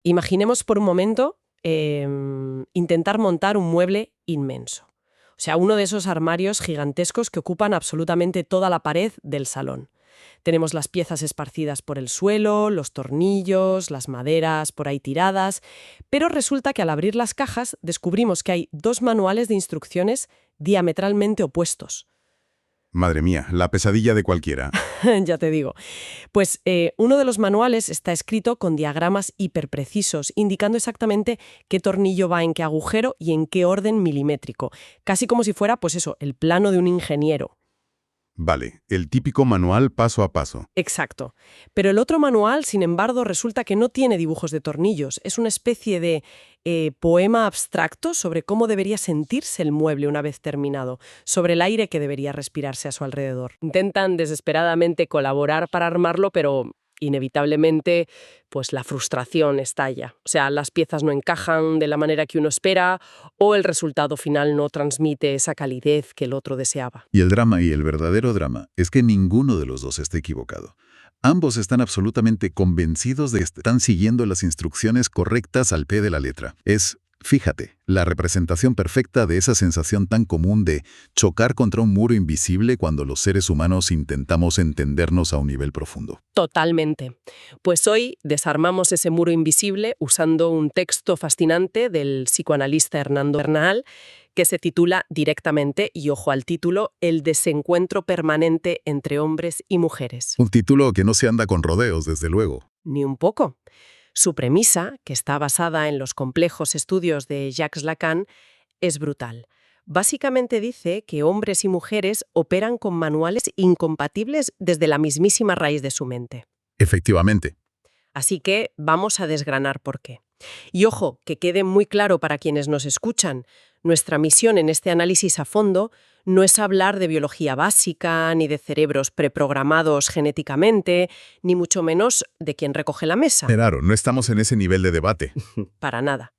Imaginemos por un momento intentar montar un mueble inmenso. O sea, uno de esos armarios gigantescos que ocupan absolutamente toda la pared del salón. Tenemos las piezas esparcidas por el suelo, los tornillos, las maderas por ahí tiradas, pero resulta que al abrir las cajas descubrimos que hay dos manuales de instrucciones diametralmente opuestos. Madre mía, la pesadilla de cualquiera. Ya te digo. Pues uno de los manuales está escrito con diagramas hiperprecisos, indicando exactamente qué tornillo va en qué agujero y en qué orden milimétrico, casi como si fuera, pues eso, el plano de un ingeniero. Vale, el típico manual paso a paso. Exacto. Pero el otro manual, sin embargo, resulta que no tiene dibujos de tornillos. Es una especie de poema abstracto sobre cómo debería sentirse el mueble una vez terminado, sobre el aire que debería respirarse a su alrededor. Intentan desesperadamente colaborar para armarlo, pero inevitablemente, pues la frustración estalla. O sea, las piezas no encajan de la manera que uno espera o el resultado final no transmite esa calidez que el otro deseaba. Y el drama y el verdadero drama es que ninguno de los dos esté equivocado. Ambos están absolutamente convencidos de que están siguiendo las instrucciones correctas al pie de la letra. Es, fíjate, la representación perfecta de esa sensación tan común de chocar contra un muro invisible cuando los seres humanos intentamos entendernos a un nivel profundo. Totalmente. Pues hoy desarmamos ese muro invisible usando un texto fascinante del psicoanalista Hernando Bernal que se titula directamente, y ojo al título, El desencuentro permanente entre hombres y mujeres. Un título que no se anda con rodeos, desde luego. Ni un poco. Su premisa, que está basada en los complejos estudios de Jacques Lacan, es brutal. Básicamente dice que hombres y mujeres operan con manuales incompatibles desde la mismísima raíz de su mente. Efectivamente. Así que vamos a desgranar por qué. Y ojo, que quede muy claro para quienes nos escuchan, nuestra misión en este análisis a fondo no es hablar de biología básica, ni de cerebros preprogramados genéticamente, ni mucho menos de quién recoge la mesa. Claro, no estamos en ese nivel de debate. Para nada.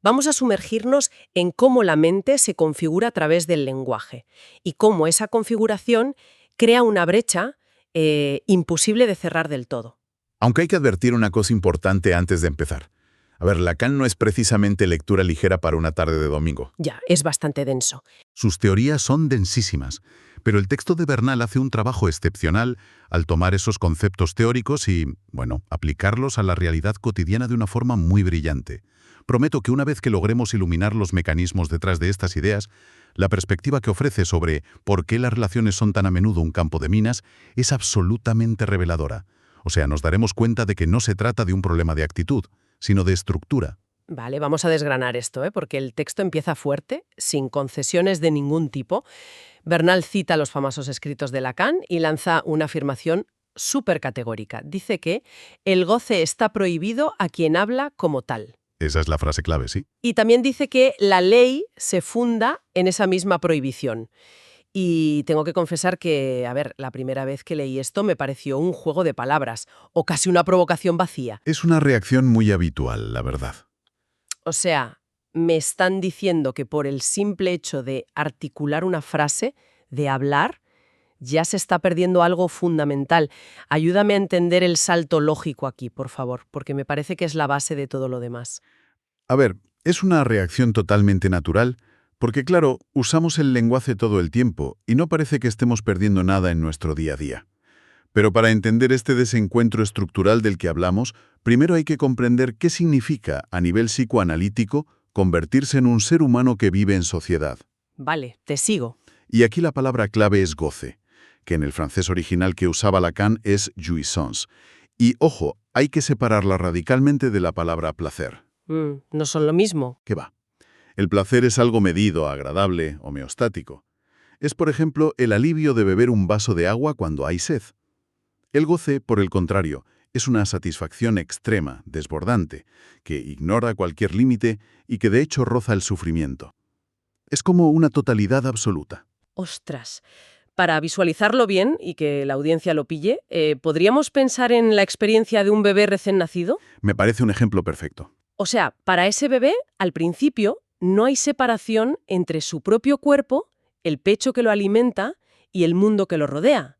Vamos a sumergirnos en cómo la mente se configura a través del lenguaje y cómo esa configuración crea una brecha imposible de cerrar del todo. Aunque hay que advertir una cosa importante antes de empezar. A ver, Lacan no es precisamente lectura ligera para una tarde de domingo. Ya, es bastante denso. Sus teorías son densísimas, pero el texto de Bernal hace un trabajo excepcional al tomar esos conceptos teóricos y, bueno, aplicarlos a la realidad cotidiana de una forma muy brillante. Prometo que una vez que logremos iluminar los mecanismos detrás de estas ideas, la perspectiva que ofrece sobre por qué las relaciones son tan a menudo un campo de minas es absolutamente reveladora. O sea, nos daremos cuenta de que no se trata de un problema de actitud, sino de estructura. Vale, vamos a desgranar esto, porque el texto empieza fuerte, sin concesiones de ningún tipo. Bernal cita los famosos escritos de Lacan y lanza una afirmación súper categórica. Dice que el goce está prohibido a quien habla como tal. Esa es la frase clave, sí. Y también dice que la ley se funda en esa misma prohibición. Y tengo que confesar que, a ver, la primera vez que leí esto me pareció un juego de palabras, o casi una provocación vacía. Es una reacción muy habitual, la verdad. O sea, me están diciendo que por el simple hecho de articular una frase, de hablar, ya se está perdiendo algo fundamental. Ayúdame a entender el salto lógico aquí, por favor, porque me parece que es la base de todo lo demás. A ver, es una reacción totalmente natural, porque claro, usamos el lenguaje todo el tiempo y no parece que estemos perdiendo nada en nuestro día a día. Pero para entender este desencuentro estructural del que hablamos, primero hay que comprender qué significa, a nivel psicoanalítico, convertirse en un ser humano que vive en sociedad. Vale, te sigo. Y aquí la palabra clave es goce, que en el francés original que usaba Lacan es jouissance. Y ojo, hay que separarla radicalmente de la palabra placer. No son lo mismo. ¿Qué va? El placer es algo medido, agradable, homeostático. Es, por ejemplo, el alivio de beber un vaso de agua cuando hay sed. El goce, por el contrario, es una satisfacción extrema, desbordante, que ignora cualquier límite y que de hecho roza el sufrimiento. Es como una totalidad absoluta. Ostras. Para visualizarlo bien y que la audiencia lo pille, ¿podríamos pensar en la experiencia de un bebé recién nacido? Me parece un ejemplo perfecto. O sea, para ese bebé, al principio, no hay separación entre su propio cuerpo, el pecho que lo alimenta y el mundo que lo rodea.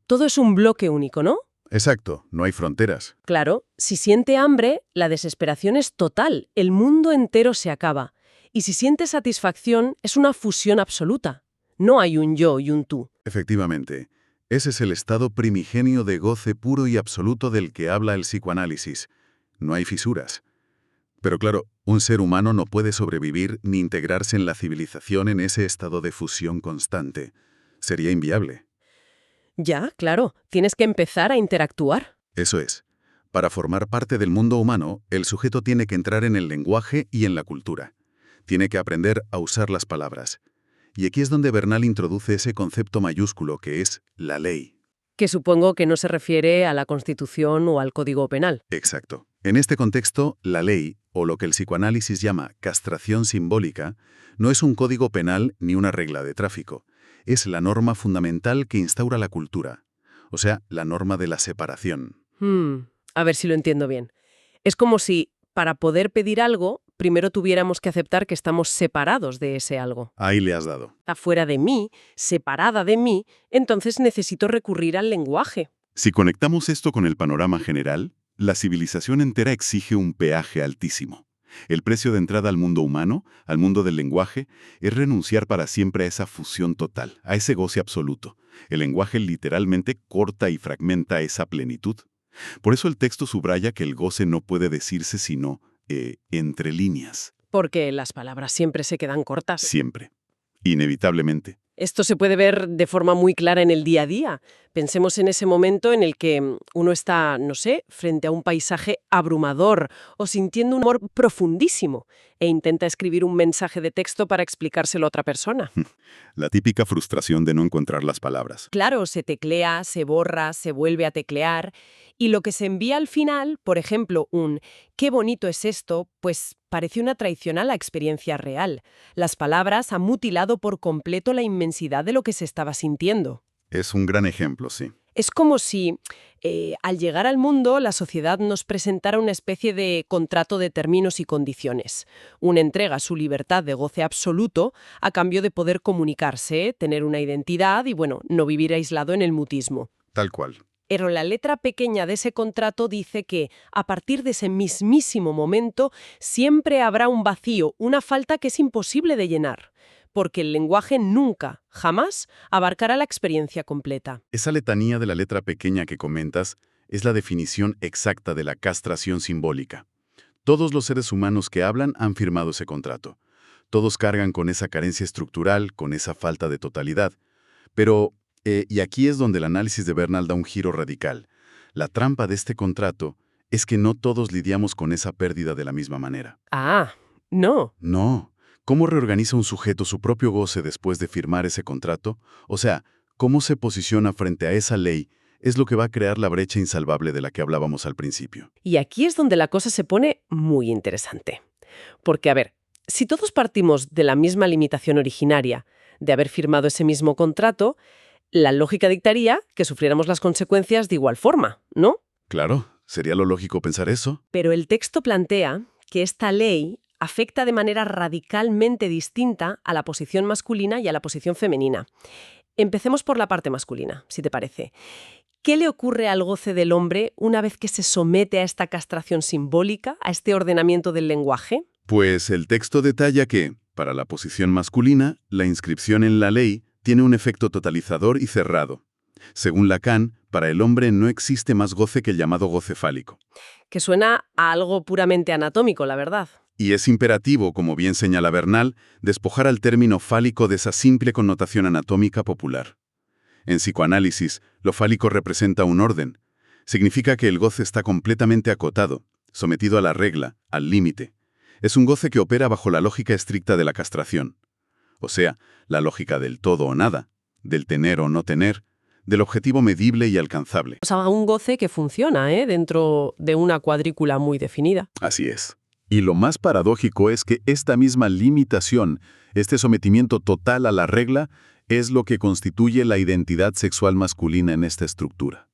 Todo es un bloque único, ¿no? Exacto, no hay fronteras. Claro, si siente hambre, la desesperación es total, el mundo entero se acaba. Y si siente satisfacción, es una fusión absoluta. No hay un yo y un tú. Efectivamente, ese es el estado primigenio de goce puro y absoluto del que habla el psicoanálisis. No hay fisuras. Pero claro, un ser humano no puede sobrevivir ni integrarse en la civilización en ese estado de fusión constante. Sería inviable. Ya, claro, tienes que empezar a interactuar. Eso es. Para formar parte del mundo humano, el sujeto tiene que entrar en el lenguaje y en la cultura. Tiene que aprender a usar las palabras. Y aquí es donde Bernal introduce ese concepto mayúsculo que es la ley. Que supongo que no se refiere a la Constitución o al Código Penal. Exacto. En este contexto, la ley, o lo que el psicoanálisis llama castración simbólica, no es un código penal ni una regla de tráfico. Es la norma fundamental que instaura la cultura. O sea, la norma de la separación. A ver si lo entiendo bien. Es como si, para poder pedir algo, primero tuviéramos que aceptar que estamos separados de ese algo. Ahí le has dado. Está fuera de mí, separada de mí, entonces necesito recurrir al lenguaje. Si conectamos esto con el panorama general, la civilización entera exige un peaje altísimo. El precio de entrada al mundo humano, al mundo del lenguaje, es renunciar para siempre a esa fusión total, a ese goce absoluto. El lenguaje literalmente corta y fragmenta esa plenitud. Por eso el texto subraya que el goce no puede decirse sino entre líneas. Porque las palabras siempre se quedan cortas. Siempre. Inevitablemente. Esto se puede ver de forma muy clara en el día a día. Pensemos en ese momento en el que uno está, no sé, frente a un paisaje abrumador o sintiendo un amor profundísimo e intenta escribir un mensaje de texto para explicárselo a otra persona. La típica frustración de no encontrar las palabras. Claro, se teclea, se borra, se vuelve a teclear y lo que se envía al final, por ejemplo, un «qué bonito es esto», pues parece una traición a la experiencia real. Las palabras han mutilado por completo la inmensidad de lo que se estaba sintiendo. Es un gran ejemplo, sí. Es como si, al llegar al mundo, la sociedad nos presentara una especie de contrato de términos y condiciones. Una entrega su libertad de goce absoluto a cambio de poder comunicarse, tener una identidad y, bueno, no vivir aislado en el mutismo. Tal cual. Pero la letra pequeña de ese contrato dice que, a partir de ese mismísimo momento, siempre habrá un vacío, una falta que es imposible de llenar. Porque el lenguaje nunca, jamás, abarcará la experiencia completa. Esa letanía de la letra pequeña que comentas es la definición exacta de la castración simbólica. Todos los seres humanos que hablan han firmado ese contrato. Todos cargan con esa carencia estructural, con esa falta de totalidad. Pero, y aquí es donde el análisis de Bernal da un giro radical. La trampa de este contrato es que no todos lidiamos con esa pérdida de la misma manera. Ah, no. No. ¿Cómo reorganiza un sujeto su propio goce después de firmar ese contrato? O sea, ¿cómo se posiciona frente a esa ley? Es lo que va a crear la brecha insalvable de la que hablábamos al principio. Y aquí es donde la cosa se pone muy interesante. Porque, a ver, si todos partimos de la misma limitación originaria, de haber firmado ese mismo contrato, la lógica dictaría que sufriéramos las consecuencias de igual forma, ¿no? Claro, sería lo lógico pensar eso. Pero el texto plantea que esta ley afecta de manera radicalmente distinta a la posición masculina y a la posición femenina. Empecemos por la parte masculina, si te parece. ¿Qué le ocurre al goce del hombre una vez que se somete a esta castración simbólica, a este ordenamiento del lenguaje? Pues el texto detalla que, para la posición masculina, la inscripción en la ley tiene un efecto totalizador y cerrado. Según Lacan, para el hombre no existe más goce que el llamado goce fálico. Que suena a algo puramente anatómico, la verdad. Y es imperativo, como bien señala Bernal, despojar al término fálico de esa simple connotación anatómica popular. En psicoanálisis, lo fálico representa un orden. Significa que el goce está completamente acotado, sometido a la regla, al límite. Es un goce que opera bajo la lógica estricta de la castración. O sea, la lógica del todo o nada, del tener o no tener, del objetivo medible y alcanzable. O sea, un goce que funciona, dentro de una cuadrícula muy definida. Así es. Y lo más paradójico es que esta misma limitación, este sometimiento total a la regla, es lo que constituye la identidad sexual masculina en esta estructura.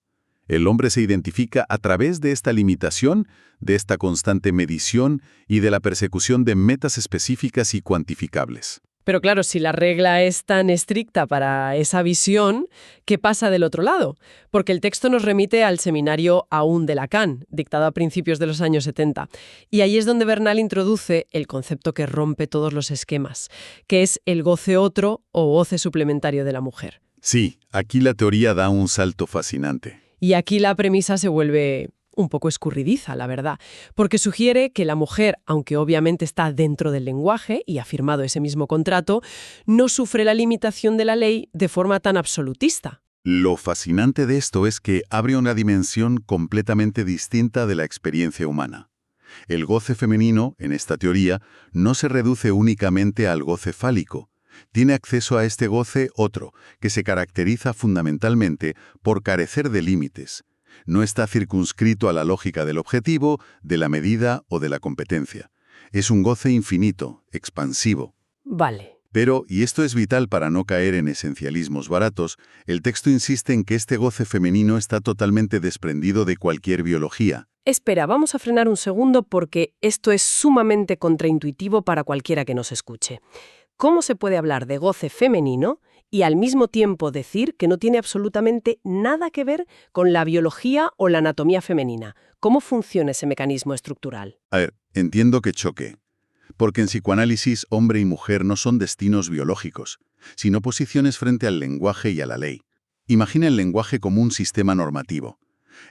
El hombre se identifica a través de esta limitación, de esta constante medición y de la persecución de metas específicas y cuantificables. Pero claro, si la regla es tan estricta para esa visión, ¿qué pasa del otro lado? Porque el texto nos remite al seminario Aún de Lacan, dictado a principios de los años 70. Y ahí es donde Bernal introduce el concepto que rompe todos los esquemas, que es el goce otro o goce suplementario de la mujer. Sí, aquí la teoría da un salto fascinante. Y aquí la premisa se vuelve un poco escurridiza, la verdad, porque sugiere que la mujer, aunque obviamente está dentro del lenguaje y ha firmado ese mismo contrato, no sufre la limitación de la ley de forma tan absolutista. Lo fascinante de esto es que abre una dimensión completamente distinta de la experiencia humana. El goce femenino, en esta teoría, no se reduce únicamente al goce fálico. Tiene acceso a este goce otro, que se caracteriza fundamentalmente por carecer de límites. No está circunscrito a la lógica del objetivo, de la medida o de la competencia. Es un goce infinito, expansivo. Vale. Pero, y esto es vital para no caer en esencialismos baratos, el texto insiste en que este goce femenino está totalmente desprendido de cualquier biología. Espera, vamos a frenar un segundo porque esto es sumamente contraintuitivo para cualquiera que nos escuche. ¿Cómo se puede hablar de goce femenino y al mismo tiempo decir que no tiene absolutamente nada que ver con la biología o la anatomía femenina? ¿Cómo funciona ese mecanismo estructural? A ver, entiendo que choque. Porque en psicoanálisis hombre y mujer no son destinos biológicos, sino posiciones frente al lenguaje y a la ley. Imagina el lenguaje como un sistema normativo.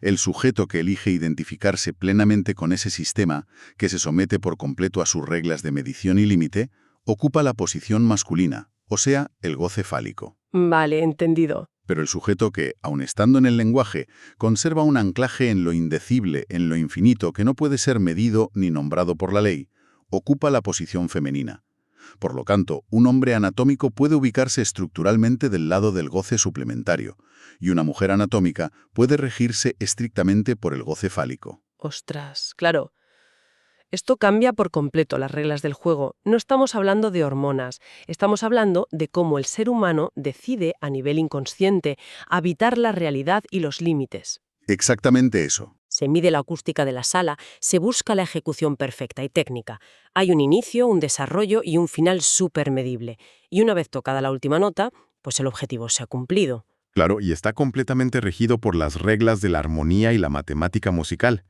El sujeto que elige identificarse plenamente con ese sistema, que se somete por completo a sus reglas de medición y límite, ocupa la posición masculina, o sea, el goce fálico. Vale, entendido. Pero el sujeto que, aun estando en el lenguaje, conserva un anclaje en lo indecible, en lo infinito, que no puede ser medido ni nombrado por la ley, ocupa la posición femenina. Por lo tanto, un hombre anatómico puede ubicarse estructuralmente del lado del goce suplementario, y una mujer anatómica puede regirse estrictamente por el goce fálico. Ostras, claro. Esto cambia por completo las reglas del juego. No estamos hablando de hormonas, estamos hablando de cómo el ser humano decide, a nivel inconsciente, habitar la realidad y los límites. Exactamente eso. Se mide la acústica de la sala, se busca la ejecución perfecta y técnica. Hay un inicio, un desarrollo y un final súper medible. Y una vez tocada la última nota, pues el objetivo se ha cumplido. Claro, y está completamente regido por las reglas de la armonía y la matemática musical.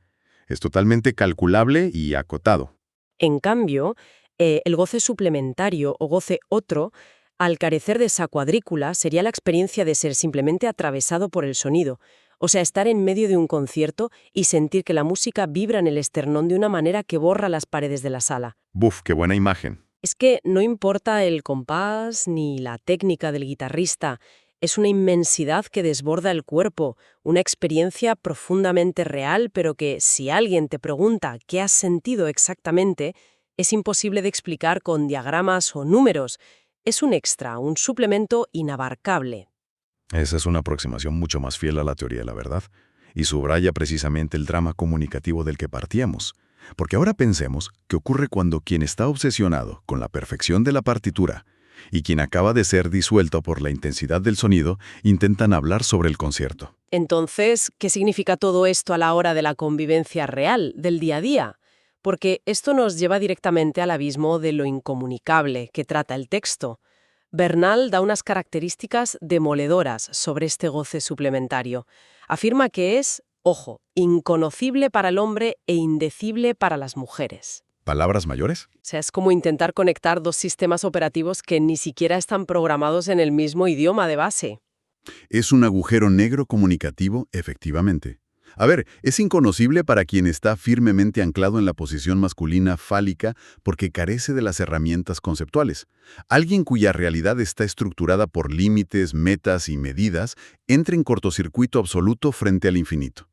Es totalmente calculable y acotado. En cambio, el goce suplementario o goce otro, al carecer de esa cuadrícula, sería la experiencia de ser simplemente atravesado por el sonido. O sea, estar en medio de un concierto y sentir que la música vibra en el esternón de una manera que borra las paredes de la sala. ¡Buf, qué buena imagen! Es que no importa el compás ni la técnica del guitarrista, es una inmensidad que desborda el cuerpo, una experiencia profundamente real, pero que si alguien te pregunta qué has sentido exactamente, es imposible de explicar con diagramas o números. Es un extra, un suplemento inabarcable. Esa es una aproximación mucho más fiel a la teoría de la verdad, y subraya precisamente el drama comunicativo del que partíamos. Porque ahora pensemos qué ocurre cuando quien está obsesionado con la perfección de la partitura y quien acaba de ser disuelto por la intensidad del sonido intentan hablar sobre el concierto. Entonces, ¿qué significa todo esto a la hora de la convivencia real, del día a día? Porque esto nos lleva directamente al abismo de lo incomunicable que trata el texto. Bernal da unas características demoledoras sobre este goce suplementario. Afirma que es, ojo, inconocible para el hombre e indecible para las mujeres. ¿Palabras mayores? O sea, es como intentar conectar dos sistemas operativos que ni siquiera están programados en el mismo idioma de base. Es un agujero negro comunicativo, efectivamente. A ver, es inconocible para quien está firmemente anclado en la posición masculina fálica porque carece de las herramientas conceptuales. Alguien cuya realidad está estructurada por límites, metas y medidas entra en cortocircuito absoluto frente al infinito.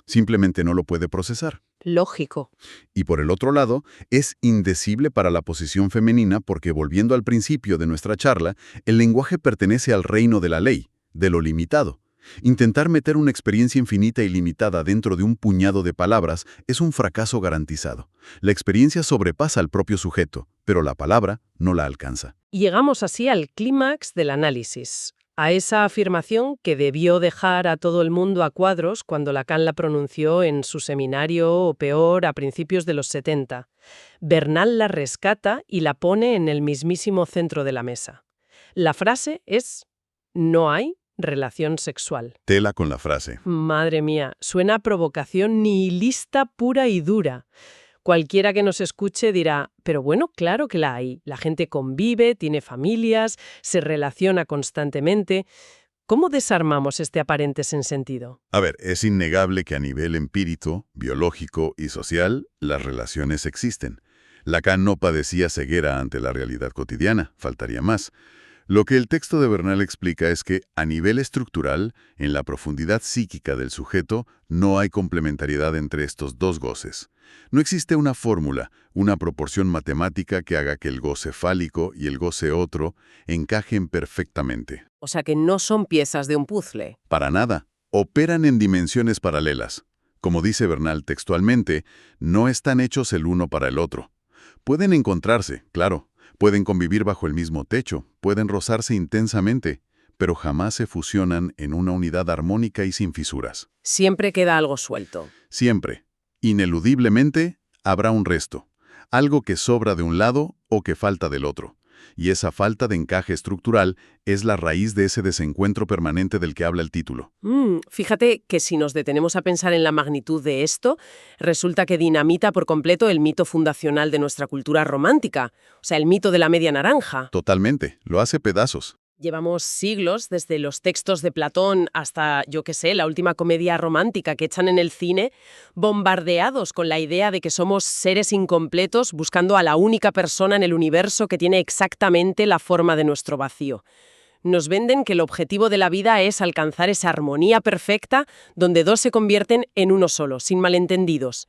Simplemente no lo puede procesar. Lógico. Y por el otro lado, es indecible para la posición femenina porque, volviendo al principio de nuestra charla, el lenguaje pertenece al reino de la ley, de lo limitado. Intentar meter una experiencia infinita y limitada dentro de un puñado de palabras es un fracaso garantizado. La experiencia sobrepasa al propio sujeto, pero la palabra no la alcanza. Y llegamos así al clímax del análisis, a esa afirmación que debió dejar a todo el mundo a cuadros cuando Lacan la pronunció en su seminario, o peor, a principios de los 70. Bernal la rescata y la pone en el mismísimo centro de la mesa. La frase es: no hay relación sexual. Tela con la frase. Madre mía, suena a provocación nihilista pura y dura. Cualquiera que nos escuche dirá, pero bueno, claro que la hay. La gente convive, tiene familias, se relaciona constantemente. ¿Cómo desarmamos este aparente sinsentido? A ver, es innegable que a nivel empírico, biológico y social, las relaciones existen. Lacan no padecía ceguera ante la realidad cotidiana, faltaría más. Lo que el texto de Bernal explica es que, a nivel estructural, en la profundidad psíquica del sujeto, no hay complementariedad entre estos dos goces. No existe una fórmula, una proporción matemática que haga que el goce fálico y el goce otro encajen perfectamente. O sea que no son piezas de un puzzle. Para nada. Operan en dimensiones paralelas. Como dice Bernal textualmente, no están hechos el uno para el otro. Pueden encontrarse, claro. Pueden convivir bajo el mismo techo, pueden rozarse intensamente, pero jamás se fusionan en una unidad armónica y sin fisuras. Siempre queda algo suelto. Siempre, ineludiblemente, habrá un resto, algo que sobra de un lado o que falta del otro. Y esa falta de encaje estructural es la raíz de ese desencuentro permanente del que habla el título. Fíjate que si nos detenemos a pensar en la magnitud de esto, resulta que dinamita por completo el mito fundacional de nuestra cultura romántica, o sea, el mito de la media naranja. Totalmente, lo hace pedazos. Llevamos siglos, desde los textos de Platón hasta, yo qué sé, la última comedia romántica que echan en el cine, bombardeados con la idea de que somos seres incompletos buscando a la única persona en el universo que tiene exactamente la forma de nuestro vacío. Nos venden que el objetivo de la vida es alcanzar esa armonía perfecta donde dos se convierten en uno solo, sin malentendidos.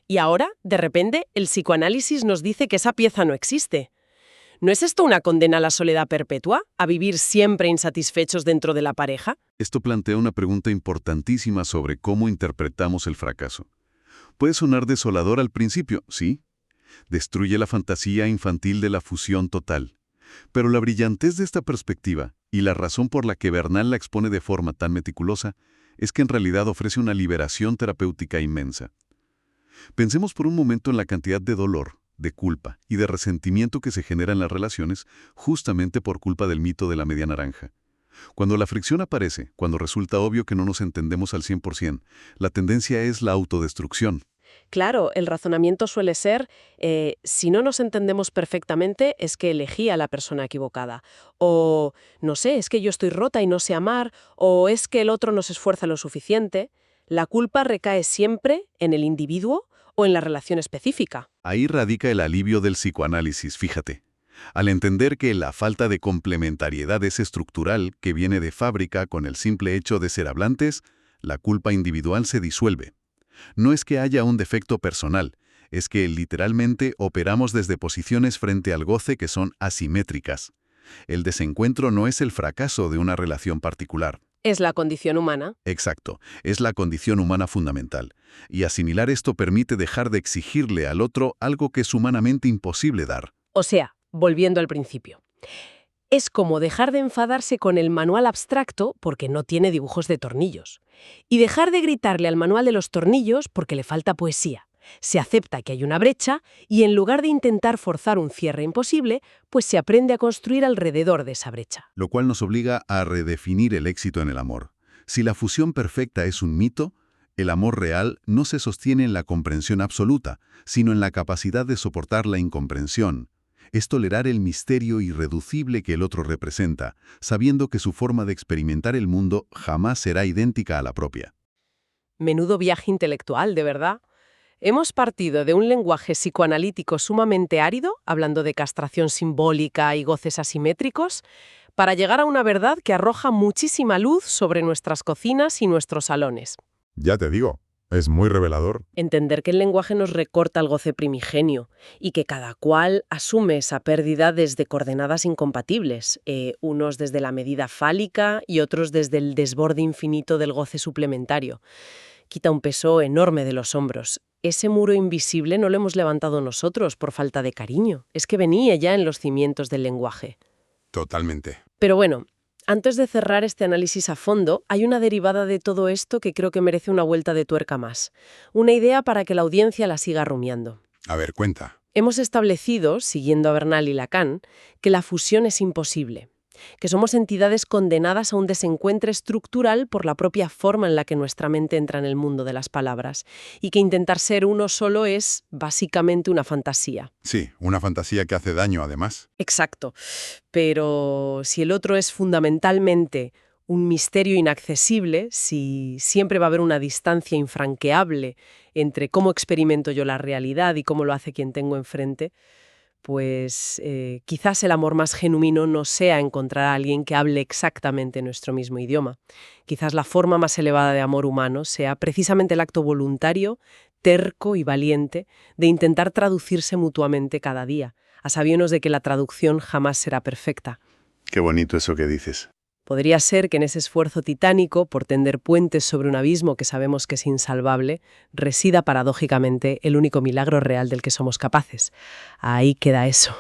Y ahora, de repente, el psicoanálisis nos dice que esa pieza no existe. ¿No es esto una condena a la soledad perpetua? ¿A vivir siempre insatisfechos dentro de la pareja? Esto plantea una pregunta importantísima sobre cómo interpretamos el fracaso. Puede sonar desolador al principio, sí. Destruye la fantasía infantil de la fusión total. Pero la brillantez de esta perspectiva, y la razón por la que Bernal la expone de forma tan meticulosa, es que en realidad ofrece una liberación terapéutica inmensa. Pensemos por un momento en la cantidad de dolor, de culpa y de resentimiento que se genera en las relaciones justamente por culpa del mito de la media naranja. Cuando la fricción aparece, cuando resulta obvio que no nos entendemos al 100%, la tendencia es la autodestrucción. Claro, el razonamiento suele ser, si no nos entendemos perfectamente, es que elegí a la persona equivocada. O, no sé, es que yo estoy rota y no sé amar, o es que el otro no se esfuerza lo suficiente. La culpa recae siempre en el individuo o en la relación específica. Ahí radica el alivio del psicoanálisis, fíjate. Al entender que la falta de complementariedad es estructural, que viene de fábrica con el simple hecho de ser hablantes, la culpa individual se disuelve. No es que haya un defecto personal, es que literalmente operamos desde posiciones frente al goce que son asimétricas. El desencuentro no es el fracaso de una relación particular. Es la condición humana. Exacto, es la condición humana fundamental. Y asimilar esto permite dejar de exigirle al otro algo que es humanamente imposible dar. O sea, volviendo al principio. Es como dejar de enfadarse con el manual abstracto porque no tiene dibujos de tornillos. Y dejar de gritarle al manual de los tornillos porque le falta poesía. Se acepta que hay una brecha y en lugar de intentar forzar un cierre imposible, pues se aprende a construir alrededor de esa brecha. Lo cual nos obliga a redefinir el éxito en el amor. Si la fusión perfecta es un mito, el amor real no se sostiene en la comprensión absoluta, sino en la capacidad de soportar la incomprensión. Es tolerar el misterio irreducible que el otro representa, sabiendo que su forma de experimentar el mundo jamás será idéntica a la propia. Menudo viaje intelectual, de verdad. Hemos partido de un lenguaje psicoanalítico sumamente árido, hablando de castración simbólica y goces asimétricos, para llegar a una verdad que arroja muchísima luz sobre nuestras cocinas y nuestros salones. Ya te digo, es muy revelador. Entender que el lenguaje nos recorta el goce primigenio y que cada cual asume esa pérdida desde coordenadas incompatibles, unos desde la medida fálica y otros desde el desborde infinito del goce suplementario. Quita un peso enorme de los hombros. Ese muro invisible no lo hemos levantado nosotros por falta de cariño. Es que venía ya en los cimientos del lenguaje. Totalmente. Pero bueno, Antes de cerrar este análisis a fondo, hay una derivada de todo esto que creo que merece una vuelta de tuerca más. Una idea para que la audiencia la siga rumiando. A ver, cuenta. Hemos establecido, siguiendo a Bernal y Lacan, que la fusión es imposible, que somos entidades condenadas a un desencuentro estructural por la propia forma en la que nuestra mente entra en el mundo de las palabras, y que intentar ser uno solo es, básicamente, una fantasía. Sí, una fantasía que hace daño, además. Exacto. Pero si el otro es fundamentalmente un misterio inaccesible, si siempre va a haber una distancia infranqueable entre cómo experimento yo la realidad y cómo lo hace quien tengo enfrente, pues quizás el amor más genuino no sea encontrar a alguien que hable exactamente nuestro mismo idioma. Quizás la forma más elevada de amor humano sea precisamente el acto voluntario, terco y valiente de intentar traducirse mutuamente cada día, a sabiendas de que la traducción jamás será perfecta. Qué bonito eso que dices. Podría ser que en ese esfuerzo titánico por tender puentes sobre un abismo que sabemos que es insalvable, resida paradójicamente el único milagro real del que somos capaces. Ahí queda eso.